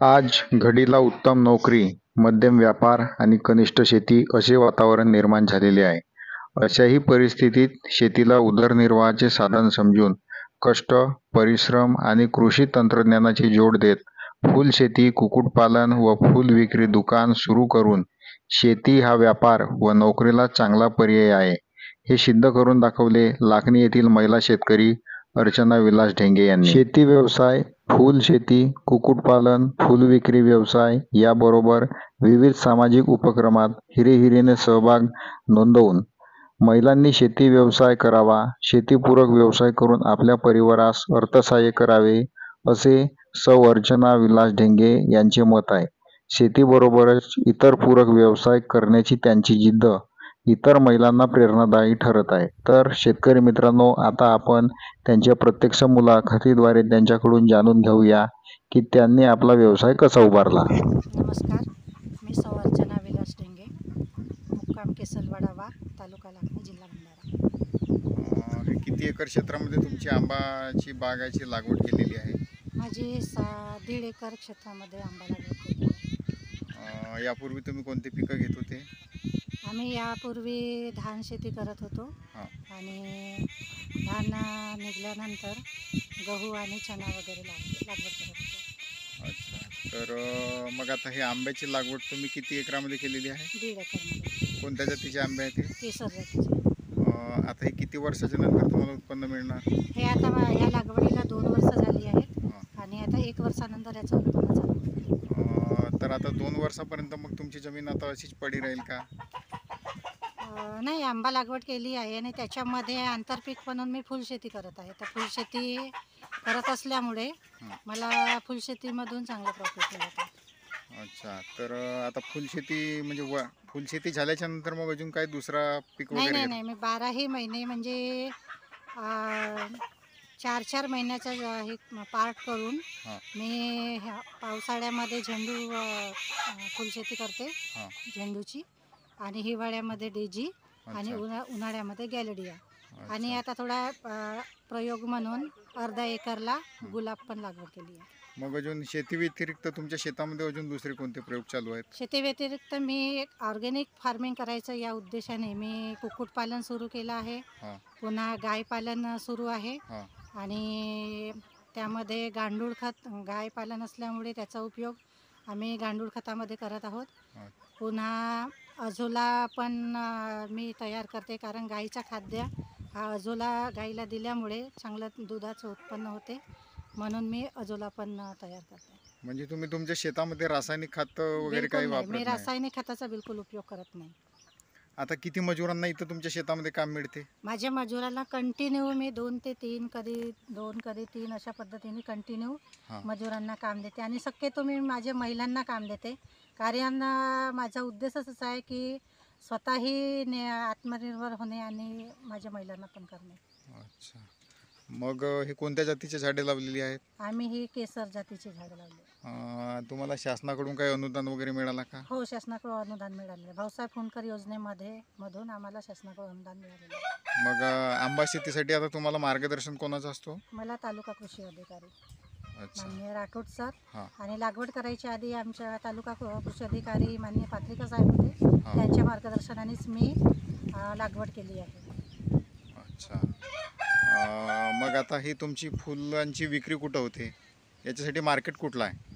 आज घडीला उत्तम नोकरी, मध्यम व्यापार आणि कनिष्ठ शेती असे वातावरण निर्माण झालेले आहे. अशाही परिस्थितीत शेतीला उदरनिर्वाहाचे साधन समजून कष्ट, परिश्रम आणि कृषी तंत्रज्ञानाची जोड देत फुलशेती, कुक्कुटपालन व फूल विक्री दुकान सुरू करून शेती हा व्यापार व नोकरीला चांगला पर्याय आहे, हे सिद्ध करून दाखवले लाखनी येथील महिला शेतकरी अर्चना विलास ढेंगे यांनी. शेती व्यवसाय, फूल शेती, कुक्कुटपालन, फूल विक्री व्यवसाय याबरोबर विविध सामाजिक उपक्रमात हिरिहिरीने सहभाग नोंदवून महिलांनी शेती व्यवसाय करावा, शेतीपूरक व्यवसाय करून आपल्या परिवारास अर्थसहाय्य करावे, असे सौ अर्चना विलास ढेंगे यांचे मत आहे. शेतीबरोबरच इतर पूरक व्यवसाय करण्याची त्यांची जिद्द इतर महिलांना प्रेरणादायी ठरत आहे. तर शेतकरी मित्रांनो, आता आपण त्यांच्या प्रत्यक्ष मुलाखतीद्वारे त्यांच्याकडून जाणून घेऊया की त्यांनी आपला व्यवसाय कसा उभारला. नमस्कार, मी सौ अर्चना विलास ढेंगे, मुक्काम केसलवाडा वार, तालुका लाखनी, जिल्हा भंडारा. किती एकर क्षेत्रामध्ये तुमची आंबाची बागाची लागवड केलेली आहे? माझी 1.5 एकर क्षेत्रामध्ये आंबा लागवड केली आहे. यापूर्वी तुम्ही कोणते पिकं घेत होते? आम्ही यापूर्वी धान शेती करत होतो आणि धान निघाल्यानंतर गहू आणि चणा वगैरे लागवड करत होतो. अच्छा, तर मग आता हे आंब्याची लागवड तुम्ही किती एकरामध्ये केलेली आहे? 1.5 एकरमध्ये. कोणत्या जातीचे आंबे आहेत ते? केसर जातीचे. आता हे किती वर्षाच्या नंतर तुम्हाला उत्पन्न मिळणार? हे आता या लागवडीला 2 वर्ष झाली आहेत आणि आता 1 वर्षानंतर याचं उत्पन्न चालू होईल. तर आता 2 वर्षापर्यंत मग तुमची जमीन आता अशीच पडी राहील का? नाही, आंबा लागवड केली आहे आणि त्याच्यामध्ये आंतरपीक म्हणून मी फुलशेती करत आहे. तर फुलशेती करत असल्यामुळे मला फुलशेतीमधून चांगला प्रॉफिट मिळत आहे. अच्छा, तर आता फुलशेती म्हणजे फुलशेती झाल्याच्या नंतर मग अजून काही दुसरा पीक नाही वगैरे? नाही नाही, मी 12ही महिने म्हणजे 4-4 महिन्याचा हे पार्ट करून मी पावसाळ्यामध्ये झेंडू फुलशेती करते, झेंडूची, आणि हिवाळ्यामध्ये डेजी आणि उन्हाळ्यामध्ये गॅलेडिया. आणि आता थोडा प्रयोग म्हणून 1/2 एकरला गुलाब पण लागवड केली आहे. मग अजून शेती व्यतिरिक्त तुमच्या शेतामध्ये अजून दुसरे कोणते प्रयोग चालू आहेत? शेती व्यतिरिक्त मी ऑर्गॅनिक फार्मिंग करायचं या उद्देशाने मी कुक्कुटपालन सुरू केलं आहे. पुन्हा गाय पालन सुरू आहे आणि त्यामध्ये गांडूळ खत, गाय पालन असल्यामुळे त्याचा उपयोग आम्ही गांडूळ खतामध्ये करत आहोत. पुन्हा अझोला पण मी तयार करते, कारण गाईचा खाद्य हा अझोला गाईला दिल्यामुळे चांगलं दुधाचं उत्पन्न होते, म्हणून मी अझोला पण तयार करते. म्हणजे तुम्ही तुमच्या शेतामध्ये रासायनिक खत वगैरे काही वापरत नाही? मी रासायनिक खताचा बिलकुल उपयोग करत नाही. आता किती मजुरांना इथं तुमच्या शेतामध्ये काम मिळते? माझ्या मजुरांना कंटिन्यू मी 2 ते 3, कधी 2 कधी 3 अशा पद्धतीने कंटिन्यू मजुरांना काम देते. आणि शक्यतो मी माझ्या महिलांना काम देते, कारण माझा उद्देशच असा आहे की स्वतःही आत्मनिर्भर होणे आणि माझ्या महिलांना पण करणे. अच्छा, मग हे कोणत्या जातीचे झाडे लावलेली आहेत? आम्ही ही केसर जातीची झाडं लावली. तुम्हाला शासनाकडून काही अनुदान वगैरे मिळालं का? हो, शासनाकडून अनुदान मिळालेलं आहे. भाऊसाहेब फुंडकर योजनेमधून आम्हाला शासनाकडून अनुदान मिळालेलं आहे. मग आंबा शेतीसाठी आता तुम्हाला मार्गदर्शन कोणाचं असतो? मला तालुका कृषी अधिकारी माननीय राठोड सर, आणि लागवड करायच्या आधी आमच्या तालुका कृषी अधिकारी माननीय पात्रिका साहेब होते, त्यांच्या मार्गदर्शनानेच मी लागवड केली आहे. अच्छा, मग आता ही तुमची फुलांची विक्री कुठं होते? याच्यासाठी मार्केट कुठलं आहे?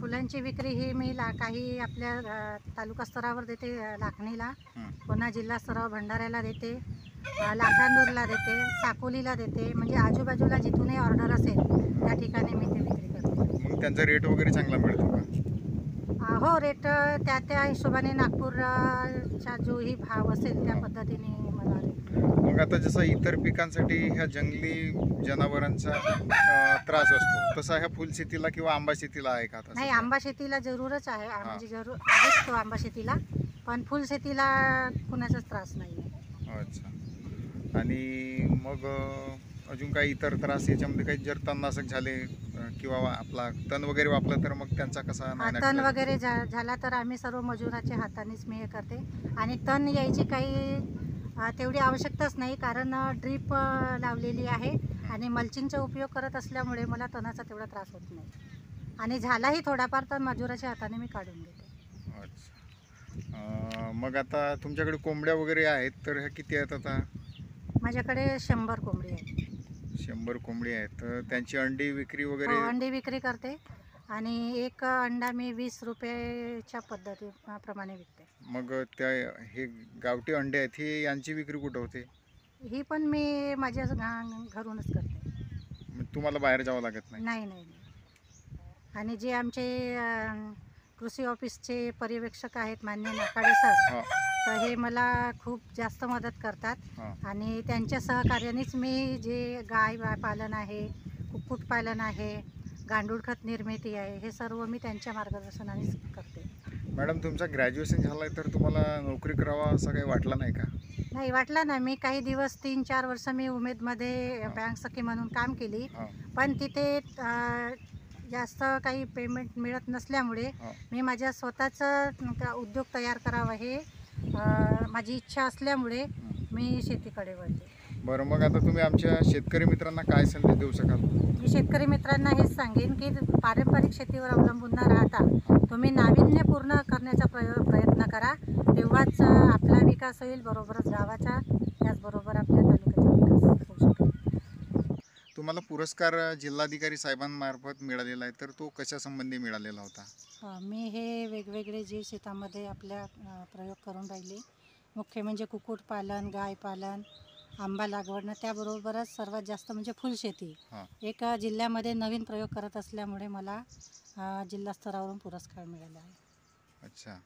फुलांची विक्री ही मी काही आपल्या तालुका स्तरावर देते, लाखणीला, पुन्हा जिल्हा स्तरावर भंडाऱ्याला देते, लाखांदूरला देते, साकोलीला देते, म्हणजे आजूबाजूला जिथूनही ऑर्डर असेल त्या ठिकाणी मी ते विक्री करते. मग त्यांचा रेट वगैरे चांगला मिळतो का? हो, रेट त्या हिशोबाने नागपूरचा जोही भाव असेल त्या पद्धतीने मला रेट. मग आता जसं इतर पिकांसाठी ह्या जंगली जनावरांचा त्रास असतो, तसा ह्या फुलशेतीला किंवा आंबा शेतीला आहे का? नाही, आंबा शेतीला जरूरच आहे, म्हणजे जरूर आहेच तो आंबा शेतीला, पण फुलशेतीला कुणाचाच त्रास नाही आहे. अच्छा, आणि मग अजून काही इतर त्रास याच्यामध्ये काही जर तणनाशक झाले किंवा आपला तण वगैरे वापरलं तर मग त्यांचा कसा? तण वगैरे झाला तर आम्ही सर्व मजुराच्या हातानेच मी हे करते, आणि तण यायची काही तेवढी आवश्यकताच नाही, कारण ड्रीप लावलेली आहे आणि मल्चिंगचा उपयोग करत असल्यामुळे मला तणाचा तेवढा त्रास होत नाही. आणि झालाही थोडाफार तर मजुराच्या हाताने मी काढून घेते. अच्छा. मग आता तुमच्याकडे कोंबड्या वगैरे आहेत, तर ह्या किती आहेत आता? माझ्याकडे 100 कोंबडी आहे. 100 कोंबडी आहेत. तर त्यांची अंडी विक्री हो, वगैरे? अंडी विक्री करते आणि एक अंडा मी 20 रुपयाच्या प्रमाणे विकते. मग त्या हे गावठी अंडे आहेत, ही यांची विक्री कुठं होते? ही पण मी माझ्या घरूनच करते. मग तुम्हाला बाहेर जावं लागत नाही? नाही नाही नाही. आणि जे आमचे कृषी ऑफिसचे पर्यवेक्षक आहेत मान्य नाकाडे सर, हां. तर हे मला खूप जास्त मदत करतात. हां. आणि त्यांच्या सहकार्यानेच मी जे गाय पालन आहे, कुक्कुटपालन आहे, गांडूळ खत निर्मिती आहे, हे सर्व मी त्यांच्या मार्गदर्शनानेच करते. मॅडम, तुमचं ग्रॅज्युएशन झालं आहे, तर तुम्हाला नोकरी करावा असं काही वाटलं नाही का? नाही वाटलं ना. मी काही दिवस 3-4 वर्ष मी उमेदमध्ये हां. बँक सखी म्हणून काम केली. हां. पण तिथे जास्त काही पेमेंट मिळत नसल्यामुळे हां. मी माझ्या स्वतःचं उद्योग तयार करावा हे माझी इच्छा असल्यामुळे मी शेतीकडे वळले. बरं, मग आता तुम्ही आमच्या शेतकरी मित्रांना काय संदेश देऊ शकाल? मी शेतकरी मित्रांना हेच सांगेन की पारंपरिक शेतीवर अवलंबून न राहता तुम्ही नाविन्यपूर्ण करण्याचा प्रयत्न करा. तेव्हाच आपला विकास होईल, बरोबरच गावाचा, त्याचबरोबर आपल्या तालुक्याचा विकास होऊ शकेल. तुम्हाला पुरस्कार जिल्हाधिकारी साहेबांमार्फत मिळालेला आहे, तर तो कशासंबंधी मिळालेला होता? मी हे वेगवेगळे जे शेतामध्ये आपल्या प्रयोग करून राहिले, मुख्य म्हणजे कुक्कुटपालन, गायपालन, आंबा लागवडणं, त्याबरोबरच सर्वात जास्त म्हणजे फुलशेती. हां. एक जिल्ह्यामध्ये नवीन प्रयोग करत असल्यामुळे मला जिल्हा स्तरावरून पुरस्कार मिळाला आहे. अच्छा.